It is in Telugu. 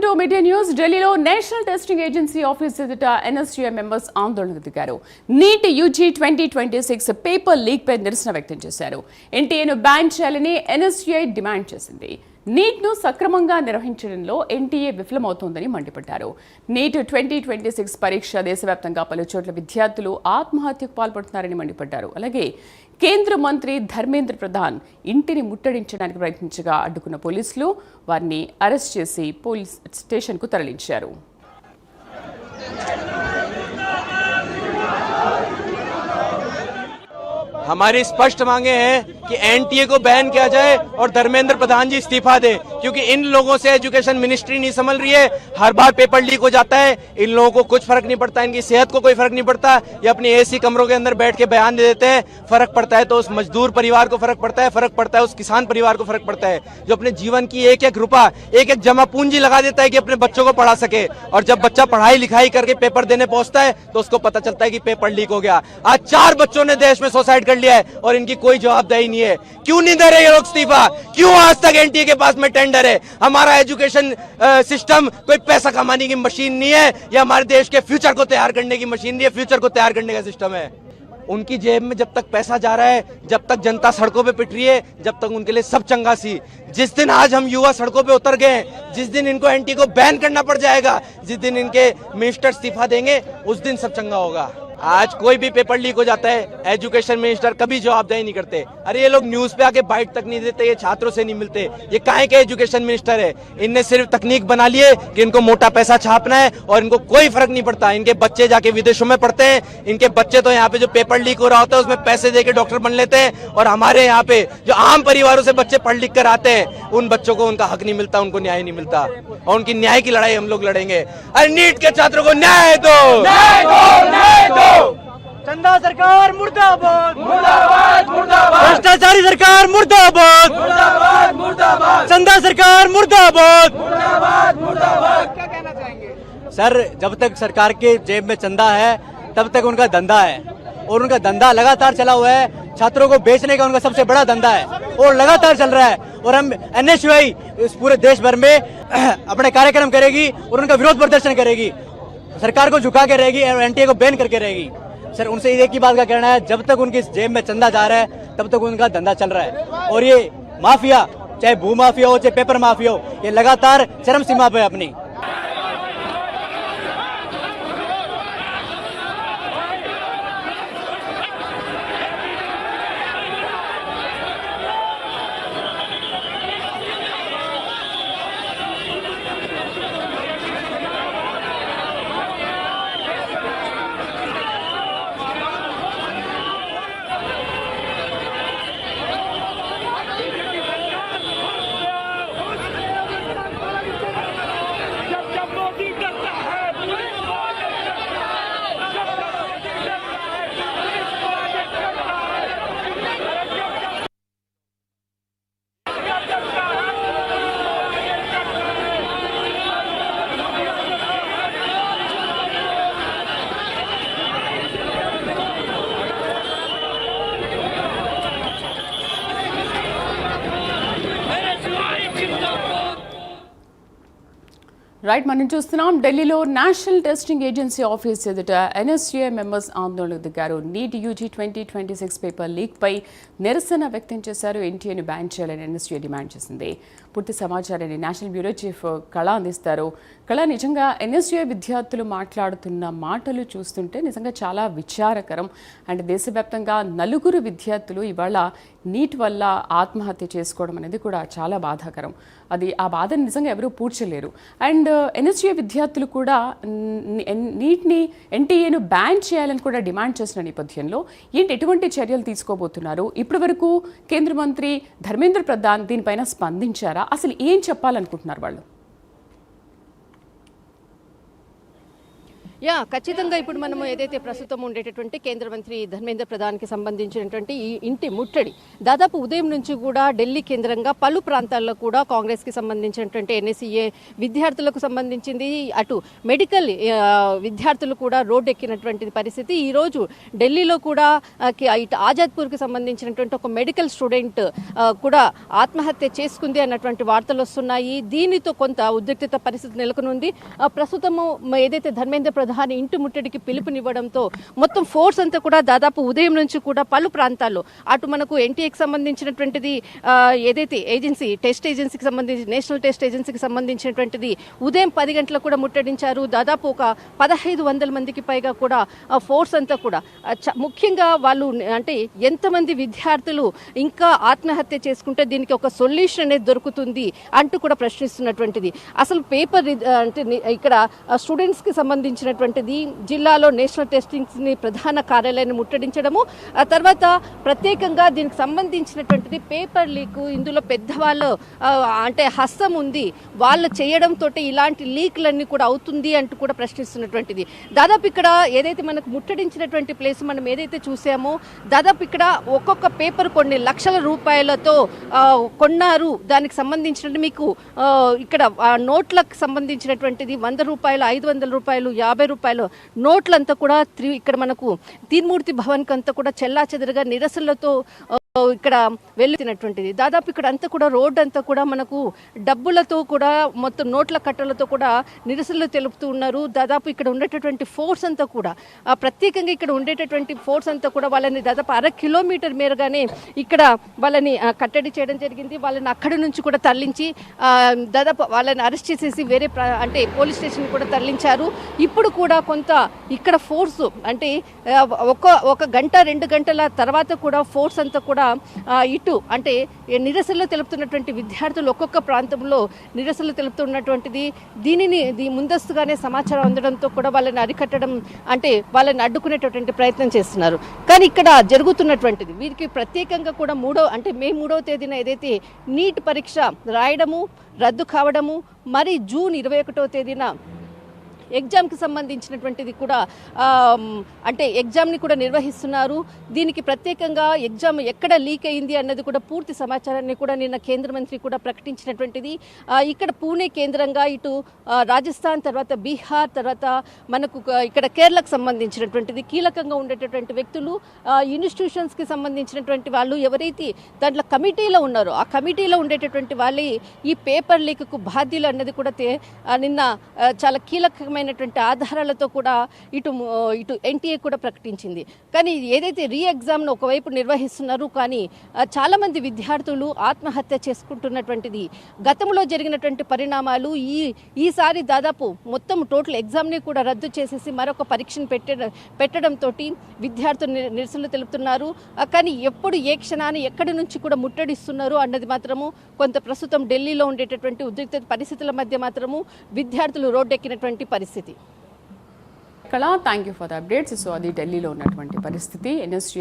to Media News. ఢిల్లీలో నేషనల్ టెస్టింగ్ ఏజెన్సీ ఆఫీస్ ఎదుట ఎన్ఎస్యూఐ మెంబర్స్ ఆందోళనకు దిగారు. నీట్ యూజీ 2026 పేపర్ లీక్ పై నిరసన వ్యక్తం చేశారు. ఎన్టీఏను బ్యాన్ చేయాలని ఎన్ఎస్యూఐ డిమాండ్ చేసింది. నీట్ను సక్రమంగా నిర్వహించడంలో ఎన్టీఏ విఫలమవుతోందని మండిపడ్డారు. నీట్ 2026 పరీక్ష దేశవ్యాప్తంగా పలు చోట్ల విద్యార్థులు ఆత్మహత్యకు పాల్పడుతున్నారని మండిపడ్డారు. అలాగే కేంద్ర మంత్రి ధర్మేంద్ర ప్రధాన్ ఇంటిని ముట్టడించడానికి ప్రయత్నించగా అడ్డుకున్న పోలీసులు వారిని అరెస్ట్ చేసి పోలీస్ స్టేషన్కు తరలించారు. हमारी स्पष्ट मांगे हैं कि एनटीए को बैन किया जाए और धर्मेंद्र प्रधान जी इस्तीफा दे, क्योंकि इन लोगों से एजुकेशन मिनिस्ट्री नहीं संभल रही है। हर बार पेपर लीक हो जाता है, इन लोगों को कुछ फर्क नहीं पड़ता, इनकी सेहत को कोई फर्क नहीं पड़ता। ये अपनी एसी कमरों के अंदर बैठ के बयान दे देते हैं। फर्क पड़ता है तो उस मजदूर परिवार को फर्क पड़ता है, फर्क पड़ता है उस किसान परिवार को फर्क पड़ता है जो अपने जीवन की एक एक रुपया एक एक जमा पूंजी लगा देता है कि अपने बच्चों को पढ़ा सके। और जब बच्चा पढ़ाई लिखाई करके पेपर देने पहुंचता है तो उसको पता चलता है कि पेपर लीक हो गया। आज 4 बच्चों ने देश में सुसाइड कर लिया है और इनकी कोई जवाबदेही नहीं है। क्यों नहीं दे रहे ये लोग इस्तीफा? क्यों आज तक एनटीए के पास में टेंडर है? हमारा एजुकेशन सिस्टम कोई पैसा कमाने की मशीन नहीं है, ये हमारे देश के फ्यूचर को तैयार करने की मशीन नहीं है, फ्यूचर को तैयार करने का सिस्टम है। उनकी जेब में जब तक पैसा जा रहा है, जब तक जनता सड़कों पे पिट रही है, जब तक उनके लिए सब चंगा सी। जिस दिन आज हम युवा सड़कों पे उतर गए, जिस दिन इनको एनटीए को बैन करना पड़ जाएगा, जिस दिन इनके मिनिस्टर इस्तीफा देंगे, उस दिन सब चंगा होगा। आज कोई भी पेपर लीक हो जाता है, एजुकेशन मिनिस्टर कभी जवाबदेही नहीं करते। अरे ये लोग न्यूज पे आके बाइट तक नहीं देते, ये छात्रों से नहीं मिलते। ये काहे के एजुकेशन मिनिस्टर है? इनने सिर्फ तकनीक बना लिए कि इनको मोटा पैसा छापना है और इनको कोई फर्क नहीं पड़ता। इनके बच्चे जाके विदेशों में पढ़ते हैं, इनके बच्चे तो यहाँ पे जो पेपर लीक हो रहा होता है उसमें पैसे देके डॉक्टर बन लेते हैं, और हमारे यहाँ पे जो आम परिवारों से बच्चे पढ़ लिख कर आते हैं उन बच्चों को उनका हक नहीं मिलता, उनको न्याय नहीं मिलता, और उनकी न्याय की लड़ाई हम लोग लड़ेंगे। अरे नीट के छात्रों को न्याय दो, न्याय दो, न्याय दो। चंदा सरकार मुर्दाबाद, मुर्दाबाद, मुर्दाबाद। भ्रष्टाचारी सरकार मुर्दाबाद, मुर्दाबाद, मुर्दाबाद। चंदा सरकार मुर्दाबाद, मुर्दाबाद, मुर्दाबाद। क्या कहना चाहेंगे? सर, जब तक सरकार के जेब में चंदा है तब तक उनका धंधा है, और उनका धंधा लगातार चला हुआ है। छात्रों को बेचने का उनका सबसे बड़ा धंधा है और लगातार चल रहा है। और हम एनएसयूआई इस पूरे देश भर में अपने कार्यक्रम करेगी और उनका विरोध प्रदर्शन करेगी, सरकार को झुका के रहेगी और एनटीए को बैन करके रहेगी। सर, उनसे एक ही बात का कहना है, जब तक उनकी जेब में चंदा जा रहा है तब तक उनका धंधा चल रहा है। और ये माफिया, चाहे भू माफिया हो चाहे पेपर माफिया हो, ये लगातार चरम सीमा पे अपनी। రైట్, మనం చూస్తున్నాం ఢిల్లీలో నేషనల్ టెస్టింగ్ ఏజెన్సీ ఆఫీస్ ఎదుట ఎన్ఎస్యూఐ మెంబర్స్ ఆందోళనకు దిగారు. నీట్ యూజీ 2026 పేపర్ లీక్ పై నిరసన వ్యక్తం చేశారు. ఎన్టీఏను బ్యాన్ చేయాలని ఎన్ఎస్యూఐ డిమాండ్ చేసింది. పూర్తి సమాచారాన్ని నేషనల్ బ్యూరో చీఫ్ కళ అందిస్తారు. కళ, నిజంగా ఎన్ఎస్యూఐ విద్యార్థులు మాట్లాడుతున్న మాటలు చూస్తుంటే నిజంగా చాలా విచారకరం. అండ్ దేశవ్యాప్తంగా 4 విద్యార్థులు ఇవాళ నీట్ వల్ల ఆత్మహత్య చేసుకోవడం అనేది కూడా చాలా బాధాకరం. ఆ బాధని నిజంగా ఎవరూ పూడ్చలేరు. అండ్ ఎన్ఎస్యూఐ విద్యార్థులు కూడా నీట్ని, ఎన్టీఏను బ్యాన్ చేయాలని కూడా డిమాండ్ చేసిన నేపథ్యంలో ఎటువంటి చర్యలు తీసుకోబోతున్నారు? ఇప్పటి వరకు కేంద్ర మంత్రి ధర్మేంద్ర ప్రధాన్ దీనిపైన స్పందించారా? అసలు ఏం చెప్పాలనుకుంటున్నారు వాళ్ళు? ఖచ్చితంగా ఇప్పుడు మనం ఏదైతే ప్రస్తుతం ఉండేటటువంటి కేంద్ర మంత్రి ధర్మేంద్ర ప్రధాన్కి సంబంధించినటువంటి ఈ ఇంటి ముట్టడి దాదాపు ఉదయం నుంచి కూడా ఢిల్లీ కేంద్రంగా పలు ప్రాంతాల్లో కూడా కాంగ్రెస్కి సంబంధించినటువంటి ఎన్ఎస్ఈఏ విద్యార్థులకు సంబంధించింది, అటు మెడికల్ విద్యార్థులు కూడా రోడ్డు ఎక్కినటువంటి పరిస్థితి. ఈరోజు ఢిల్లీలో కూడా ఇటు ఆజాద్పూర్కి సంబంధించినటువంటి ఒక మెడికల్ స్టూడెంట్ కూడా ఆత్మహత్య చేసుకుంది అన్నటువంటి వార్తలు వస్తున్నాయి. దీనితో కొంత ఉద్రిక్తత పరిస్థితి నెలకొనుంది. ప్రస్తుతము ఏదైతే ధర్మేంద్ర ప్రధాని ఇంటి ముట్టడికి పిలుపునివ్వడంతో మొత్తం ఫోర్స్ అంతా కూడా దాదాపు ఉదయం నుంచి కూడా పలు ప్రాంతాల్లో అటు మనకు ఎన్టీఏకి సంబంధించినటువంటిది ఏదైతే ఏజెన్సీ టెస్ట్ ఏజెన్సీకి సంబంధించి నేషనల్ టెస్ట్ ఏజెన్సీకి సంబంధించినటువంటిది ఉదయం 10 గంటలకు కూడా ముట్టడించారు. దాదాపు ఒక 1500 మందికి పైగా కూడా ఫోర్స్ అంతా కూడా ముఖ్యంగా వాళ్ళు అంటే ఎంతమంది విద్యార్థులు ఇంకా ఆత్మహత్య చేసుకుంటే దీనికి ఒక సొల్యూషన్ అనేది దొరుకుతుంది అంటూ కూడా ప్రశ్నిస్తున్నటువంటిది. అసలు పేపర్ అంటే ఇక్కడ స్టూడెంట్స్కి సంబంధించినటువంటిది జిల్లాలో నేషనల్ టెస్టింగ్స్ని ప్రధాన కార్యాలయాన్ని ముట్టడించడము, ఆ తర్వాత ప్రత్యేకంగా దీనికి సంబంధించినటువంటిది పేపర్ లీక్, ఇందులో పెద్దవాళ్ళు అంటే హస్తం ఉంది, వాళ్ళు చేయడంతో ఇలాంటి లీక్లన్నీ కూడా అవుతుంది అంటూ కూడా ప్రశ్నిస్తున్నటువంటిది. దాదాపు ఇక్కడ ఏదైతే మనకు ముట్టడించినటువంటి ప్లేస్ మనం ఏదైతే చూసామో దాదాపు ఇక్కడ ఒక్కొక్క పేపర్ కొన్ని లక్షల రూపాయలతో కొన్నారు. దానికి సంబంధించినట్టు మీకు ఇక్కడ నోట్లకు సంబంధించినటువంటిది 100 రూపాయలు, 500 రూపాయలు, 50 రూపాయలు నోట్లంతా కూడా ఇక్కడ మనకు తీన్మూర్తి భవన్కి అంతా కూడా చెల్లాచెదరుగా నిరసనలతో ఇక్కడ వెళ్తున్నటువంటిది. దాదాపు ఇక్కడ అంతా కూడా రోడ్డు అంతా కూడా మనకు డబ్బులతో కూడా మొత్తం నోట్ల కట్టలతో కూడా నిరసనలు తెలుపుతూ ఉన్నారు. దాదాపు ఇక్కడ ఉండేటటువంటి ఫోర్స్ అంతా కూడా ప్రత్యేకంగా ఇక్కడ ఉండేటటువంటి ఫోర్స్ అంతా కూడా వాళ్ళని దాదాపు 1/2 కిలోమీటర్ మేరగానే ఇక్కడ వాళ్ళని కట్టడి చేయడం జరిగింది. వాళ్ళని అక్కడి నుంచి కూడా తరలించి దాదాపు వాళ్ళని అరెస్ట్ చేసేసి వేరే అంటే పోలీస్ స్టేషన్ కూడా తరలించారు. ఇప్పుడు కూడా కొంత ఇక్కడ ఫోర్స్ అంటే ఒక గంట 2 గంటల తర్వాత కూడా ఫోర్స్ అంతా కూడా ఇటు అంటే నిరసనలు తెలుపుతున్నటువంటి విద్యార్థులు ఒక్కొక్క ప్రాంతంలో నిరసనలు తెలుపుతున్నటువంటిది. దీనిని ముందస్తుగానే సమాచారం అందడంతో కూడా వాళ్ళని అరికట్టడం అంటే వాళ్ళని అడ్డుకునేటటువంటి ప్రయత్నం చేస్తున్నారు. కానీ ఇక్కడ జరుగుతున్నటువంటిది వీరికి ప్రత్యేకంగా కూడా మే 3వ తేదీన ఏదైతే నీట్ పరీక్ష రాయడము రద్దు కావడము, మరి జూన్ 21వ తేదీన ఎగ్జామ్కి సంబంధించినటువంటిది కూడా అంటే ఎగ్జామ్ని కూడా నిర్వహిస్తున్నారు. దీనికి ప్రత్యేకంగా ఎగ్జామ్ ఎక్కడ లీక్ అయింది అన్నది కూడా పూర్తి సమాచారాన్ని కూడా నిన్న కేంద్ర మంత్రి కూడా ప్రకటించినటువంటిది. ఇక్కడ పూణే కేంద్రంగా ఇటు రాజస్థాన్, తర్వాత బీహార్, తర్వాత మనకు ఇక్కడ కేరళకు సంబంధించినటువంటిది కీలకంగా ఉండేటటువంటి వ్యక్తులు, ఇన్స్టిట్యూషన్స్కి సంబంధించినటువంటి వాళ్ళు ఎవరైతే దాంట్లో కమిటీలో ఉన్నారో ఆ కమిటీలో ఉండేటటువంటి వాళ్ళే ఈ పేపర్ లీక్కు బాధ్యులు అన్నది కూడా నిన్న చాలా కీలకమైన ఆధారాలతో కూడా ఇటు ఎన్టీఏ కూడా ప్రకటించింది. కానీ ఏదైతే రీ ఎగ్జామ్ను ఒకవైపు నిర్వహిస్తున్నారు, కానీ చాలా మంది విద్యార్థులు ఆత్మహత్య చేసుకుంటున్నటువంటిది గతంలో జరిగినటువంటి పరిణామాలు. ఈసారి దాదాపు మొత్తం టోటల్ ఎగ్జామ్ని కూడా రద్దు చేసేసి మరొక పరీక్షను పెట్టడంతో విద్యార్థులు నిరసనలు తెలుపుతున్నారు. కానీ ఎప్పుడు ఏ క్షణాన్ని ఎక్కడి నుంచి కూడా ముట్టడిస్తున్నారు అన్నది మాత్రము కొంత ప్రస్తుతం ఢిల్లీలో ఉండేటటువంటి ఉద్రిక్త పరిస్థితుల మధ్య మాత్రము విద్యార్థులు రోడ్డెక్కినటువంటి పరిస్థితి. Thank you for the updates. So అది ఢిల్లీలో ఉన్నటువంటి పరిస్థితి. ఎన్ఎస్జే